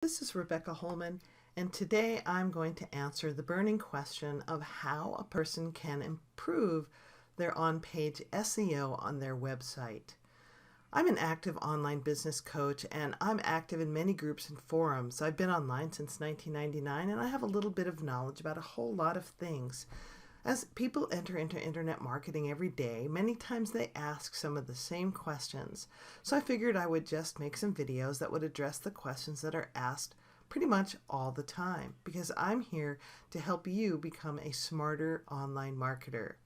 This is Rebecca Holman, and today I'm going to answer the burning question of how a person can improve their on-page SEO on their website. I'm an active online business coach, and I'm active in many groups and forums. I've been online since 1999, and I have a little bit of knowledge about a whole lot of things. As people enter into internet marketing every day, many times they ask some of the same questions. So I figured I would just make some videos that would address the questions that are asked pretty much all the time, because I'm here to help you become a smarter online marketer.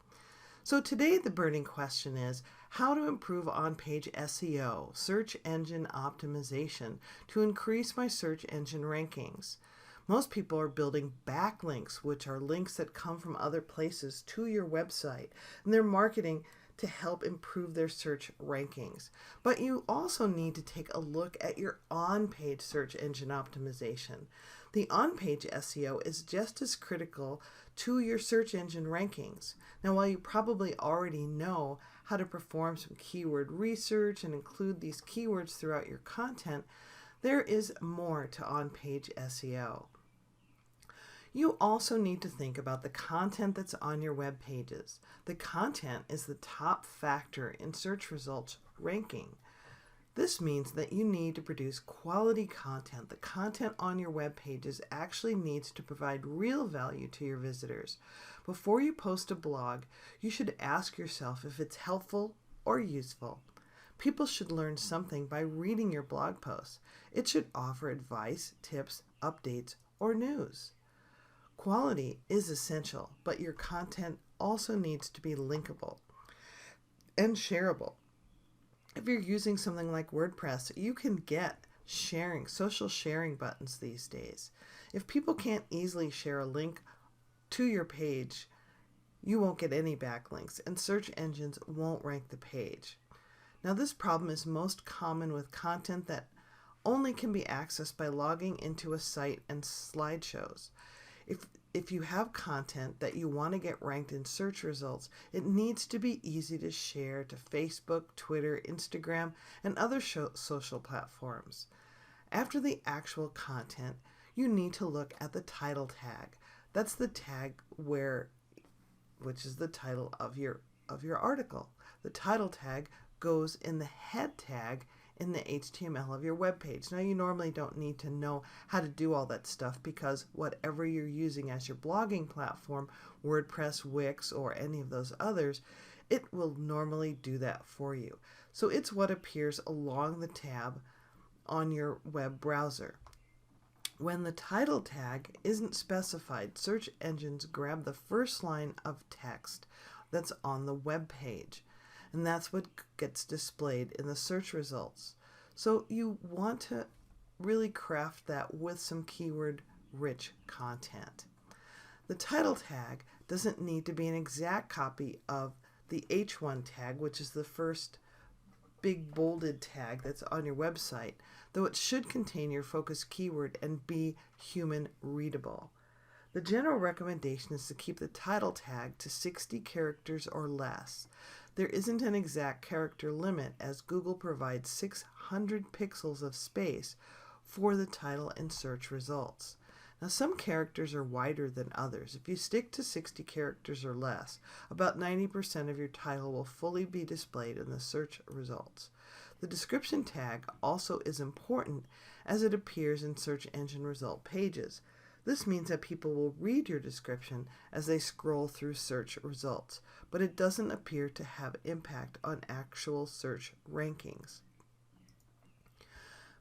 So today the burning question is how to improve on-page SEO, search engine optimization, to increase my search engine rankings. Most people are building backlinks, which are links that come from other places to your website, and they're marketing to help improve their search rankings. But you also need to take a look at your on-page search engine optimization. The on-page SEO is just as critical to your search engine rankings. Now, while you probably already know how to perform some keyword research and include these keywords throughout your content, there is more to on-page SEO. You also need to think about the content that's on your web pages. The content is the top factor in search results ranking. This means that you need to produce quality content. The content on your web pages actually needs to provide real value to your visitors. Before you post a blog, you should ask yourself if it's helpful or useful. People should learn something by reading your blog posts. It should offer advice, tips, updates, or news. Quality is essential, but your content also needs to be linkable and shareable. If you're using something like WordPress, you can get social sharing buttons these days. If people can't easily share a link to your page, you won't get any backlinks, and search engines won't rank the page. Now, this problem is most common with content that only can be accessed by logging into a site and slideshows. If you have content that you want to get ranked in search results, it needs to be easy to share to Facebook, Twitter, Instagram, and other social platforms. After the actual content, you need to look at the title tag. That's the tag which is the title of your article. The title tag goes in the head tag in the HTML of your web page. Now, you normally don't need to know how to do all that stuff because whatever you're using as your blogging platform, WordPress, Wix, or any of those others, it will normally do that for you. So it's what appears along the tab on your web browser. When the title tag isn't specified, search engines grab the first line of text that's on the web page, and that's what gets displayed in the search results. So you want to really craft that with some keyword-rich content. The title tag doesn't need to be an exact copy of the H1 tag, which is the first big bolded tag that's on your website, though it should contain your focus keyword and be human readable. The general recommendation is to keep the title tag to 60 characters or less. There isn't an exact character limit, as Google provides 600 pixels of space for the title and search results. Now, some characters are wider than others. If you stick to 60 characters or less, about 90% of your title will fully be displayed in the search results. The description tag also is important as it appears in search engine result pages. This means that people will read your description as they scroll through search results, but it doesn't appear to have impact on actual search rankings.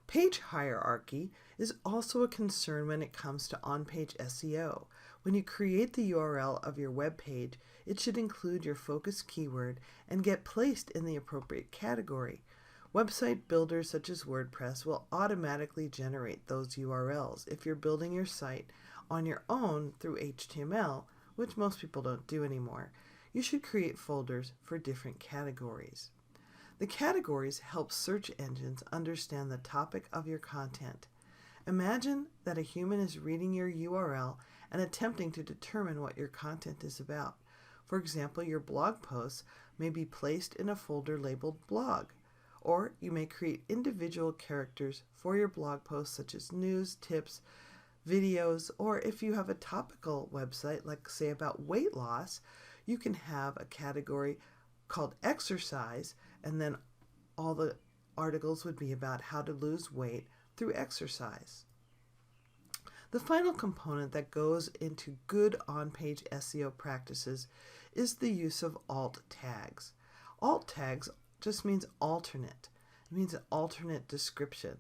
Page hierarchy is also a concern when it comes to on-page SEO. When you create the URL of your web page, it should include your focus keyword and get placed in the appropriate category. Website builders such as WordPress will automatically generate those URLs. If you're building your site on your own through HTML, which most people don't do anymore, you should create folders for different categories. The categories help search engines understand the topic of your content. Imagine that a human is reading your URL and attempting to determine what your content is about. For example, your blog posts may be placed in a folder labeled blog, Or you may create individual characters for your blog posts, such as news, tips, videos, or if you have a topical website, like say about weight loss, you can have a category called exercise, and then all the articles would be about how to lose weight through exercise. The final component that goes into good on-page SEO practices is the use of alt tags. Alt tags just means alternate. It means an alternate description.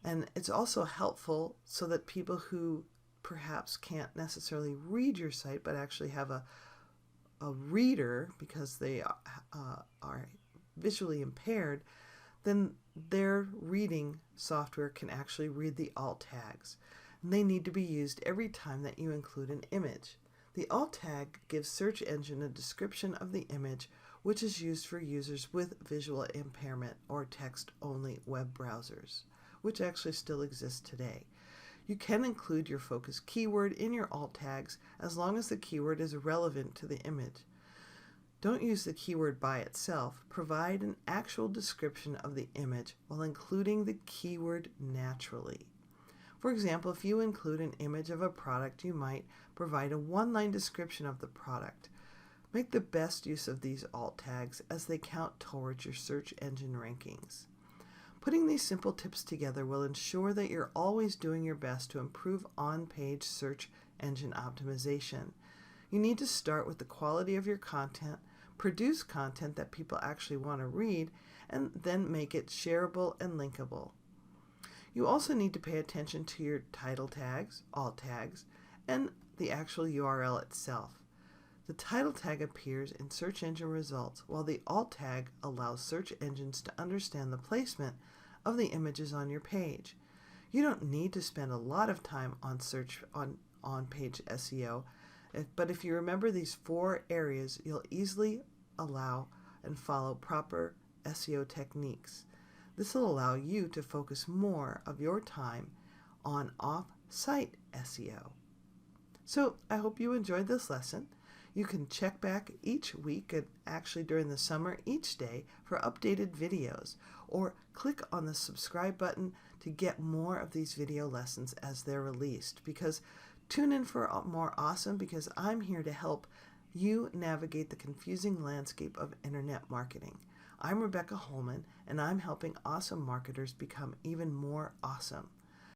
And it's also helpful so that people who perhaps can't necessarily read your site but actually have a reader because they are visually impaired, then their reading software can actually read the alt tags. And they need to be used every time that you include an image. The alt tag gives search engine a description of the image, which is used for users with visual impairment or text-only web browsers, which actually still exist today. You can include your focus keyword in your alt tags as long as the keyword is relevant to the image. Don't use the keyword by itself. Provide an actual description of the image while including the keyword naturally. For example, if you include an image of a product, you might provide a one-line description of the product. Make the best use of these alt tags as they count towards your search engine rankings. Putting these simple tips together will ensure that you're always doing your best to improve on-page search engine optimization. You need to start with the quality of your content, produce content that people actually want to read, and then make it shareable and linkable. You also need to pay attention to your title tags, alt tags, and the actual URL itself. The title tag appears in search engine results, while the alt tag allows search engines to understand the placement of the images on your page. You don't need to spend a lot of time on on-page SEO, but if you remember these 4 areas, you'll easily allow and follow proper SEO techniques. This will allow you to focus more of your time on off-site SEO. So I hope you enjoyed this lesson. You can check back each week, and actually during the summer each day, for updated videos, or click on the subscribe button to get more of these video lessons as they're released. Because tune in for more awesome, because I'm here to help you navigate the confusing landscape of internet marketing. I'm Rebecca Holman, and I'm helping awesome marketers become even more awesome.